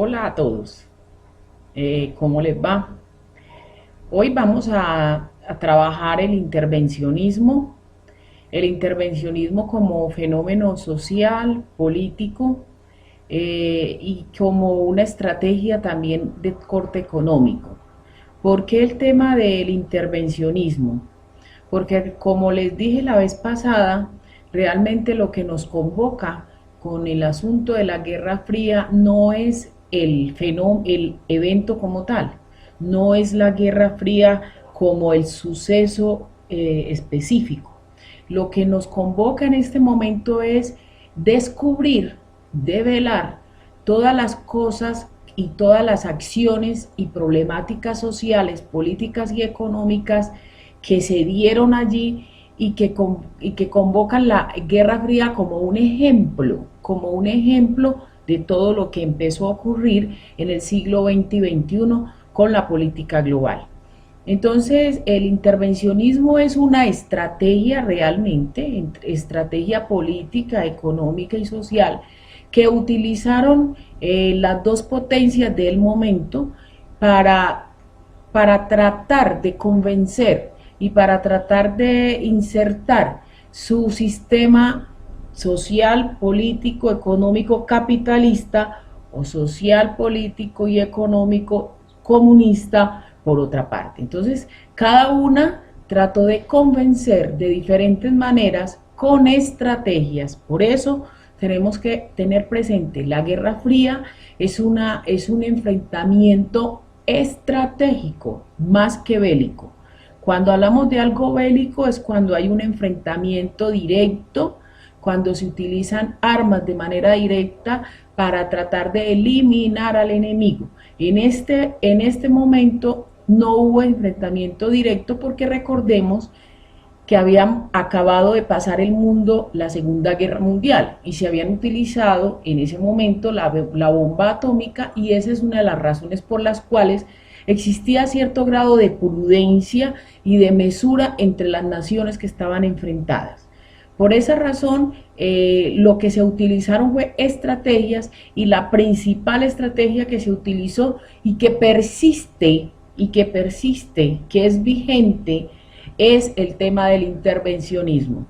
Hola a todos, ¿cómo les va? Hoy vamos a trabajar el intervencionismo como fenómeno social, político y como una estrategia también de corte económico. ¿Por qué el tema del intervencionismo? Porque como les dije la vez pasada, realmente lo que nos convoca con el asunto de la Guerra Fría no es el evento como tal, no es la Guerra Fría como el suceso específico. Lo que nos convoca en este momento es descubrir, develar todas las cosas y todas las acciones y problemáticas sociales, políticas y económicas que se dieron allí y que convocan la Guerra Fría como un ejemplo de todo lo que empezó a ocurrir en el siglo XX y XXI con la política global. Entonces, el intervencionismo es una estrategia realmente, estrategia política, económica y social, que utilizaron las dos potencias del momento para, para tratar de convencer y para tratar de insertar su sistema social, político, económico, capitalista o social, político y económico comunista por otra parte. Entonces, cada una trató de convencer de diferentes maneras con estrategias. Por eso tenemos que tener presente, la Guerra Fría es un enfrentamiento estratégico más que bélico. Cuando hablamos de algo bélico es cuando hay un enfrentamiento directo, cuando se utilizan armas de manera directa para tratar de eliminar al enemigo. En este momento no hubo enfrentamiento directo porque recordemos que habían acabado de pasar el mundo la Segunda Guerra Mundial y se habían utilizado en ese momento la bomba atómica, y esa es una de las razones por las cuales existía cierto grado de prudencia y de mesura entre las naciones que estaban enfrentadas. Por esa razón, lo que se utilizaron fue estrategias, y la principal estrategia que se utilizó que es vigente, es el tema del intervencionismo.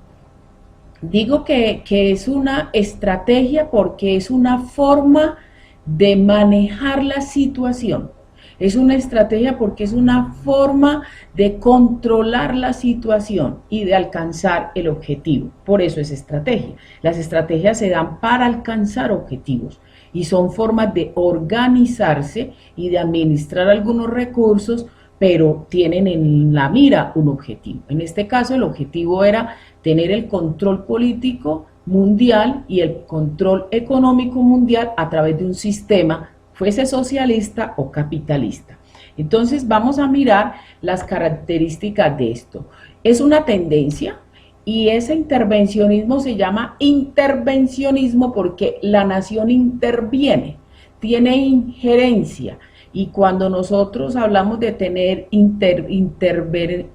Digo que es una estrategia porque es una forma de manejar la situación. Es una estrategia porque es una forma de controlar la situación y de alcanzar el objetivo. Por eso es estrategia. Las estrategias se dan para alcanzar objetivos y son formas de organizarse y de administrar algunos recursos, pero tienen en la mira un objetivo. En este caso, el objetivo era tener el control político mundial y el control económico mundial a través de un sistema, fuese socialista o capitalista. Entonces vamos a mirar las características de esto. Es una tendencia, y ese intervencionismo se llama intervencionismo porque la nación interviene, tiene injerencia. Y cuando nosotros hablamos de tener intervenir,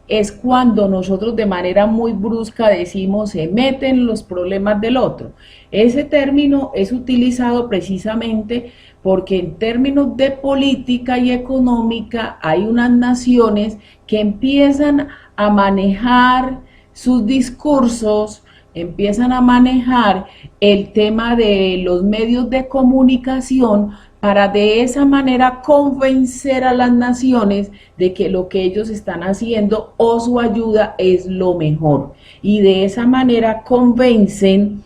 es cuando nosotros de manera muy brusca decimos se meten los problemas del otro. Ese término es utilizado precisamente porque en términos de política y económica hay unas naciones que empiezan a manejar sus discursos, empiezan a manejar el tema de los medios de comunicación para de esa manera convencer a las naciones de que lo que ellos están haciendo o su ayuda es lo mejor. Y de esa manera convencen,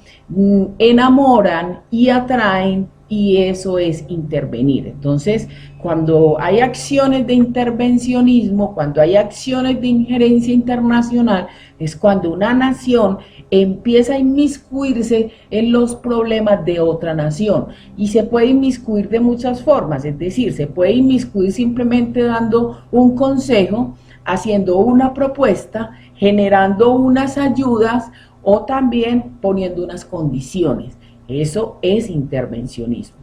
enamoran y atraen, y eso es intervenir. Entonces, cuando hay acciones de intervencionismo, cuando hay acciones de injerencia internacional, es cuando una nación empieza a inmiscuirse en los problemas de otra nación. Y se puede inmiscuir de muchas formas, es decir, se puede inmiscuir simplemente dando un consejo, haciendo una propuesta, generando unas ayudas o también poniendo unas condiciones. Eso es intervencionismo.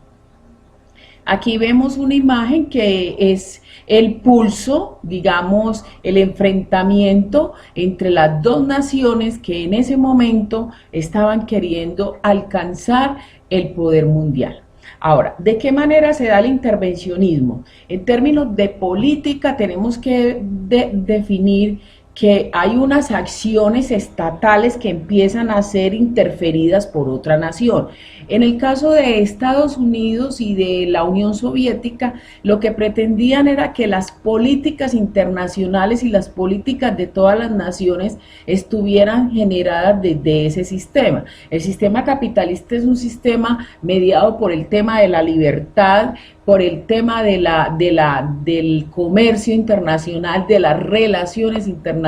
Aquí vemos una imagen que es el pulso, digamos, el enfrentamiento entre las dos naciones que en ese momento estaban queriendo alcanzar el poder mundial. Ahora, ¿de qué manera se da el intervencionismo? En términos de política tenemos que definir que hay unas acciones estatales que empiezan a ser interferidas por otra nación. En el caso de Estados Unidos y de la Unión Soviética, lo que pretendían era que las políticas internacionales y las políticas de todas las naciones estuvieran generadas desde ese sistema. El sistema capitalista es un sistema mediado por el tema de la libertad, por el tema del comercio internacional, de las relaciones internacionales,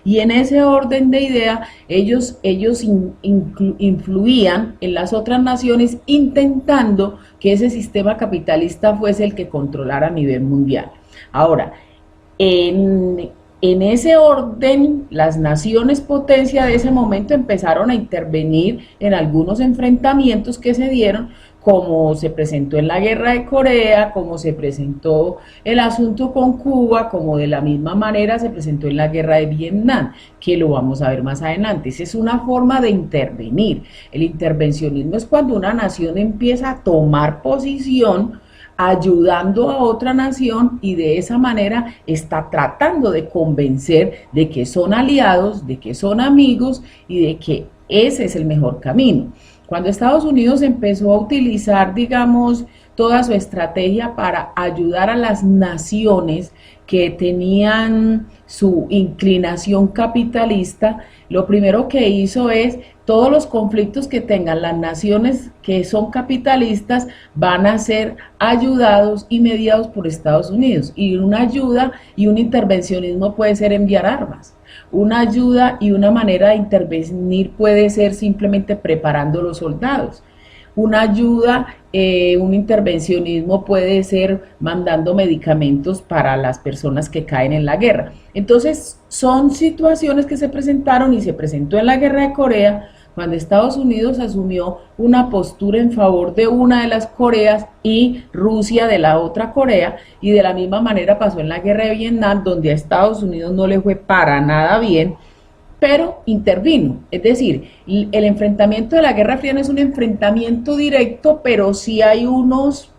y en ese orden de idea ellos influían en las otras naciones intentando que ese sistema capitalista fuese el que controlara a nivel mundial. Ahora, en ese orden, las naciones potencia de ese momento empezaron a intervenir en algunos enfrentamientos que se dieron, como se presentó en la guerra de Corea, como se presentó el asunto con Cuba, como de la misma manera se presentó en la guerra de Vietnam, que lo vamos a ver más adelante. Esa es una forma de intervenir. El intervencionismo es cuando una nación empieza a tomar posición ayudando a otra nación y de esa manera está tratando de convencer de que son aliados, de que son amigos y de que ese es el mejor camino. Cuando Estados Unidos empezó a utilizar, digamos, toda su estrategia para ayudar a las naciones que tenían su inclinación capitalista, lo primero que hizo es todos los conflictos que tengan las naciones que son capitalistas van a ser ayudados y mediados por Estados Unidos. Y una ayuda y un intervencionismo puede ser enviar armas. Una ayuda y una manera de intervenir puede ser simplemente preparando los soldados. Una ayuda, un intervencionismo puede ser mandando medicamentos para las personas que caen en la guerra. Entonces, son situaciones que se presentaron y se presentó en la guerra de Corea, cuando Estados Unidos asumió una postura en favor de una de las Coreas y Rusia de la otra Corea, y de la misma manera pasó en la guerra de Vietnam, donde a Estados Unidos no le fue para nada bien, pero intervino. Es decir, el enfrentamiento de la Guerra Fría no es un enfrentamiento directo, pero sí hay unas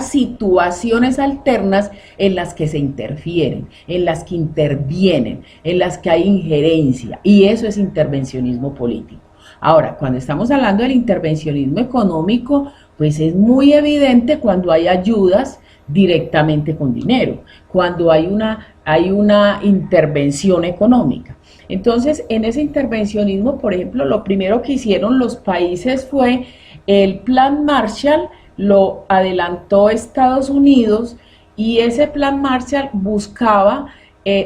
situaciones alternas en las que se interfieren, en las que intervienen, en las que hay injerencia, y eso es intervencionismo político. Ahora, cuando estamos hablando del intervencionismo económico, pues es muy evidente cuando hay ayudas directamente con dinero, cuando hay una intervención económica. Entonces, en ese intervencionismo, por ejemplo, lo primero que hicieron los países fue el Plan Marshall. Lo adelantó Estados Unidos y ese plan Marshall buscaba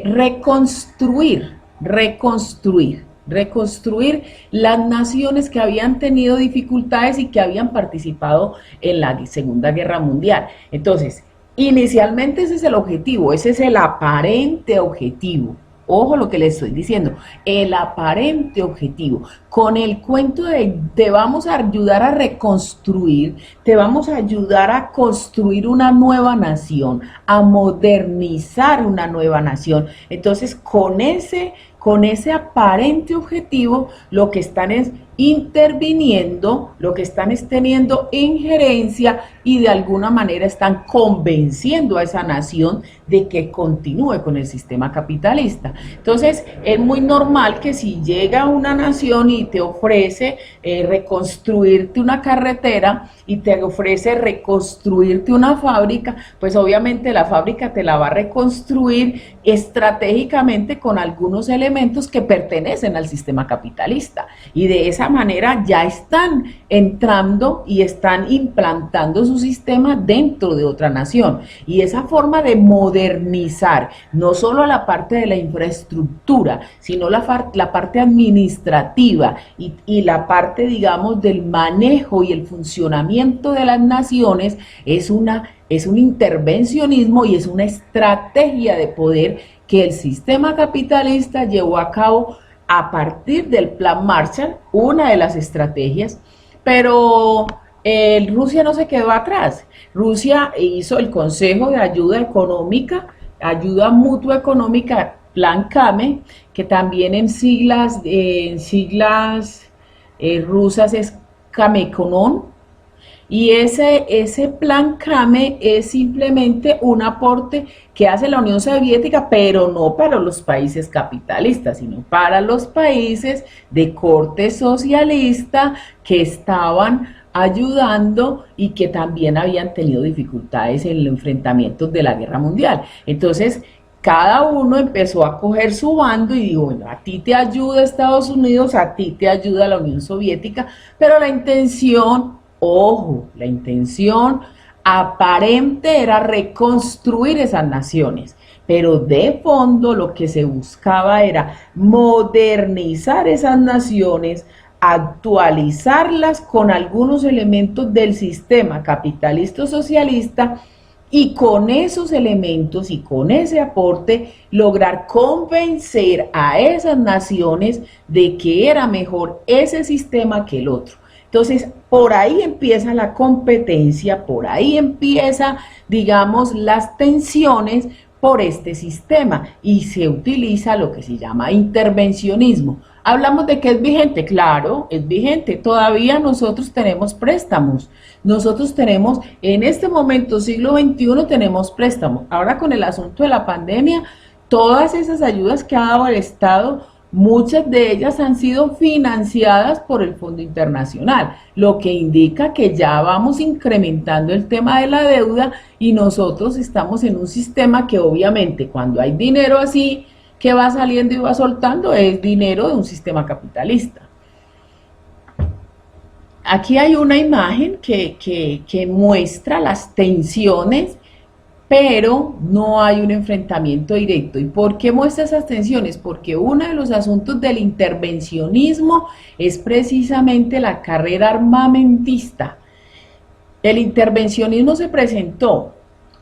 reconstruir las naciones que habían tenido dificultades y que habían participado en la Segunda Guerra Mundial. Entonces, inicialmente ese es el objetivo, ese es el aparente objetivo. Ojo lo que les estoy diciendo, el aparente objetivo, con el cuento de te vamos a ayudar a reconstruir, te vamos a ayudar a construir una nueva nación, a modernizar una nueva nación. Entonces, con ese aparente objetivo, lo que están es interviniendo, lo que están es teniendo injerencia y de alguna manera están convenciendo a esa nación de que continúe con el sistema capitalista. Entonces, es muy normal que si llega una nación y te ofrece reconstruirte una carretera y te ofrece reconstruirte una fábrica, pues obviamente la fábrica te la va a reconstruir estratégicamente con algunos elementos que pertenecen al sistema capitalista, y de esa manera ya están entrando y están implantando su sistema dentro de otra nación, y esa forma de modernizar no solo la parte de la infraestructura, sino la parte administrativa y la parte, digamos, del manejo y el funcionamiento de las naciones es un intervencionismo y es una estrategia de poder que el sistema capitalista llevó a cabo a partir del Plan Marshall, una de las estrategias, pero Rusia no se quedó atrás. Rusia hizo el Consejo de Ayuda Económica, Ayuda Mutua Económica, Plan KAME, que también en siglas rusas es Cameconón, y ese plan CAME es simplemente un aporte que hace la Unión Soviética, pero no para los países capitalistas, sino para los países de corte socialista que estaban ayudando y que también habían tenido dificultades en los enfrentamientos de la guerra mundial. Entonces, cada uno empezó a coger su bando y dijo, bueno, a ti te ayuda Estados Unidos, a ti te ayuda la Unión Soviética, pero la intención, ojo, la intención aparente era reconstruir esas naciones, pero de fondo lo que se buscaba era modernizar esas naciones, actualizarlas con algunos elementos del sistema capitalista socialista y con esos elementos y con ese aporte lograr convencer a esas naciones de que era mejor ese sistema que el otro. Entonces, por ahí empieza la competencia, por ahí empieza, digamos, las tensiones por este sistema y se utiliza lo que se llama intervencionismo. Hablamos de que es vigente, claro, es vigente. Todavía nosotros tenemos préstamos. Nosotros tenemos, en este momento, siglo XXI, tenemos préstamos. Ahora con el asunto de la pandemia, todas esas ayudas que ha dado el Estado, muchas de ellas han sido financiadas por el Fondo Internacional, lo que indica que ya vamos incrementando el tema de la deuda y nosotros estamos en un sistema que obviamente cuando hay dinero así, que va saliendo y va soltando, es dinero de un sistema capitalista. Aquí hay una imagen que muestra las tensiones, pero no hay un enfrentamiento directo. ¿Y por qué muestra esas tensiones? Porque uno de los asuntos del intervencionismo es precisamente la carrera armamentista. El intervencionismo se presentó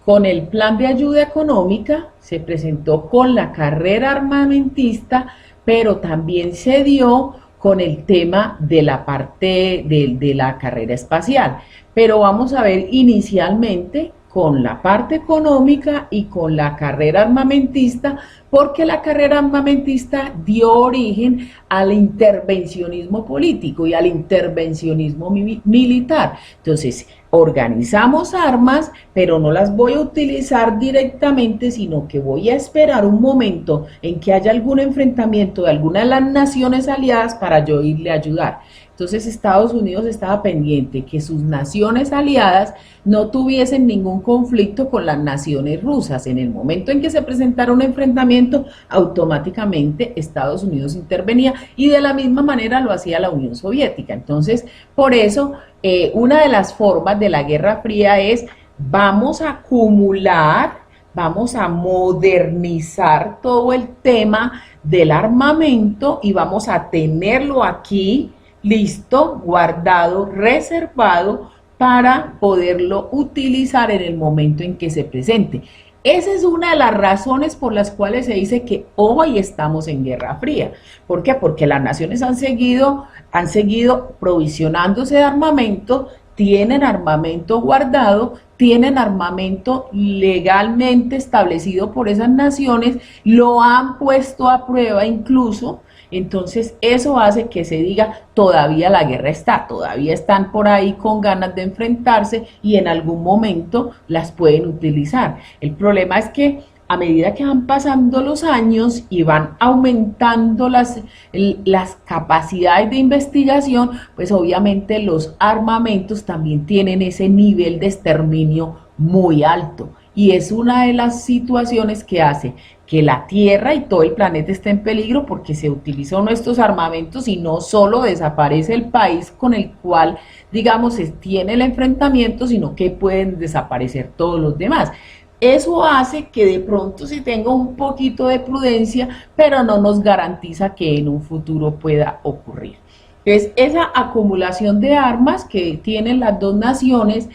con el plan de ayuda económica, se presentó con la carrera armamentista, pero también se dio con el tema de la parte de la carrera espacial. Pero vamos a ver inicialmente con la parte económica y con la carrera armamentista, porque la carrera armamentista dio origen al intervencionismo político y al intervencionismo militar. Entonces, organizamos armas, pero no las voy a utilizar directamente, sino que voy a esperar un momento en que haya algún enfrentamiento de alguna de las naciones aliadas para yo irle a ayudar. Entonces Estados Unidos estaba pendiente que sus naciones aliadas no tuviesen ningún conflicto con las naciones rusas. En el momento en que se presentara un enfrentamiento, automáticamente Estados Unidos intervenía y de la misma manera lo hacía la Unión Soviética. Entonces, por eso, una de las formas de la Guerra Fría es vamos a acumular, vamos a modernizar todo el tema del armamento y vamos a tenerlo aquí listo, guardado, reservado para poderlo utilizar en el momento en que se presente. Esa es una de las razones por las cuales se dice que hoy estamos en Guerra Fría. ¿Por qué? Porque las naciones han seguido provisionándose de armamento, tienen armamento guardado, tienen armamento legalmente establecido por esas naciones, lo han puesto a prueba incluso. Entonces eso hace que se diga todavía la guerra está, todavía están por ahí con ganas de enfrentarse y en algún momento las pueden utilizar. El problema es que a medida que van pasando los años y van aumentando las capacidades de investigación, pues obviamente los armamentos también tienen ese nivel de exterminio muy alto. Y es una de las situaciones que hace que la Tierra y todo el planeta esté en peligro porque se utilizan estos armamentos y no solo desaparece el país con el cual, digamos, se tiene el enfrentamiento, sino que pueden desaparecer todos los demás. Eso hace que de pronto se tenga un poquito de prudencia, pero no nos garantiza que en un futuro pueda ocurrir. Entonces, esa acumulación de armas que tienen las dos naciones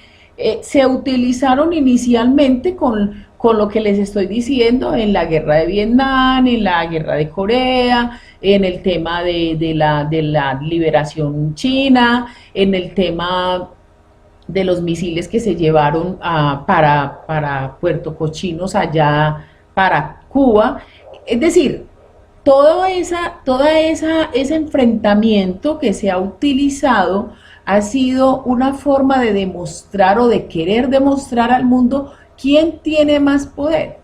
se utilizaron inicialmente con lo que les estoy diciendo en la guerra de Vietnam, en la guerra de Corea, en el tema de la liberación china, en el tema de los misiles que se llevaron para Puerto Cochinos allá para Cuba. Es decir, ese enfrentamiento que se ha utilizado ha sido una forma de demostrar o de querer demostrar al mundo quién tiene más poder.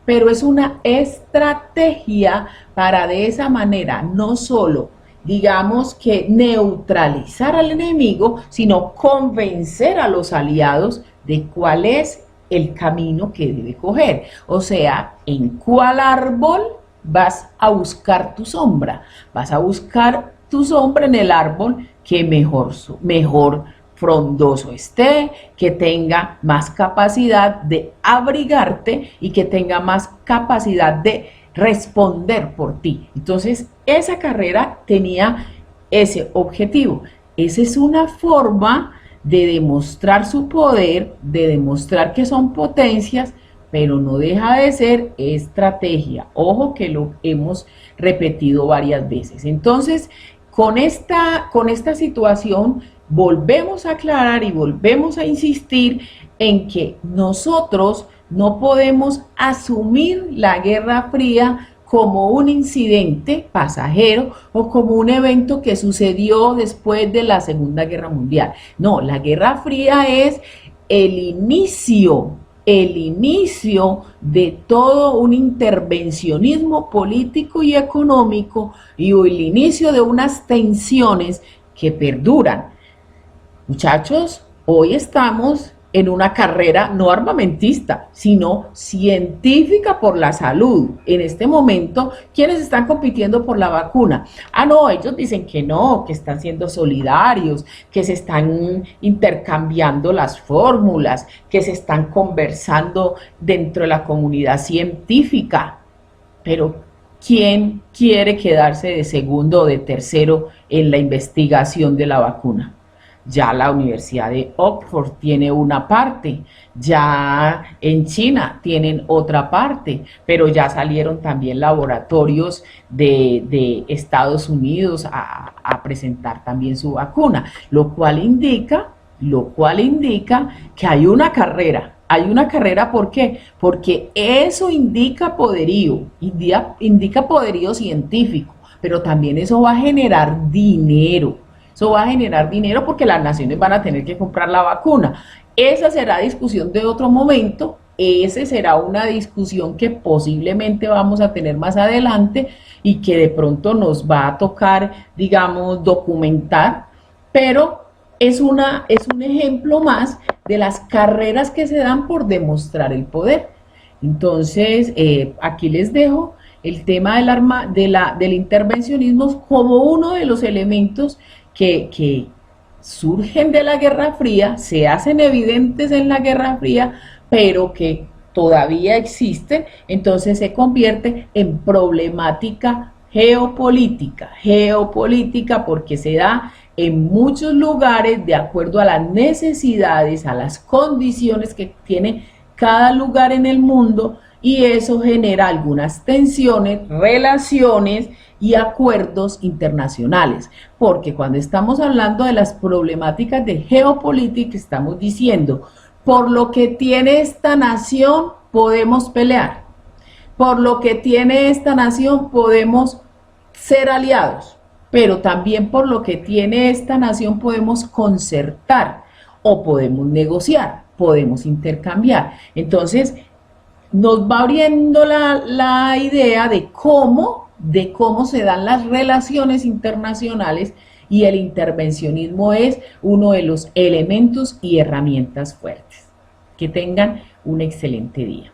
Pero es una estrategia para de esa manera no solo, digamos que neutralizar al enemigo, sino convencer a los aliados de cuál es el camino que debe coger. O sea, en cuál árbol vas a buscar tu sombra. Vas a buscar tu sombra en el árbol que mejor frondoso esté, que tenga más capacidad de abrigarte y que tenga más capacidad de responder por ti. Entonces, esa carrera tenía ese objetivo. Esa es una forma de demostrar su poder, de demostrar que son potencias, pero no deja de ser estrategia. Ojo que lo hemos repetido varias veces. Entonces, con esta situación volvemos a aclarar y volvemos a insistir en que nosotros no podemos asumir la Guerra Fría como un incidente pasajero o como un evento que sucedió después de la Segunda Guerra Mundial. No, la Guerra Fría es el inicio de todo un intervencionismo político y económico y el inicio de unas tensiones que perduran. Muchachos, hoy estamos en una carrera no armamentista, sino científica por la salud. En este momento, ¿quiénes están compitiendo por la vacuna? Ah, no, ellos dicen que no, que están siendo solidarios, que se están intercambiando las fórmulas, que se están conversando dentro de la comunidad científica. Pero, ¿quién quiere quedarse de segundo o de tercero en la investigación de la vacuna? Ya la Universidad de Oxford tiene una parte, ya en China tienen otra parte, pero ya salieron también laboratorios de Estados Unidos a presentar también su vacuna, lo cual indica que hay una carrera. Hay una carrera, ¿por qué? Porque eso indica poderío, indica poderío científico, pero también eso va a generar dinero. Eso va a generar dinero porque las naciones van a tener que comprar la vacuna. Esa será discusión de otro momento, esa será una discusión que posiblemente vamos a tener más adelante y que de pronto nos va a tocar, digamos, documentar, pero es un ejemplo más de las carreras que se dan por demostrar el poder. Entonces, aquí les dejo el tema del intervencionismo como uno de los elementos que surgen de la Guerra Fría, se hacen evidentes en la Guerra Fría, pero que todavía existen, entonces se convierte en problemática geopolítica porque se da en muchos lugares de acuerdo a las necesidades, a las condiciones que tiene cada lugar en el mundo, y eso genera algunas tensiones, relaciones y acuerdos internacionales, porque cuando estamos hablando de las problemáticas de geopolítica estamos diciendo, por lo que tiene esta nación podemos pelear, por lo que tiene esta nación podemos ser aliados, pero también por lo que tiene esta nación podemos concertar o podemos negociar, podemos intercambiar. Entonces, nos va abriendo la idea de cómo se dan las relaciones internacionales, y el intervencionismo es uno de los elementos y herramientas fuertes. Que tengan un excelente día.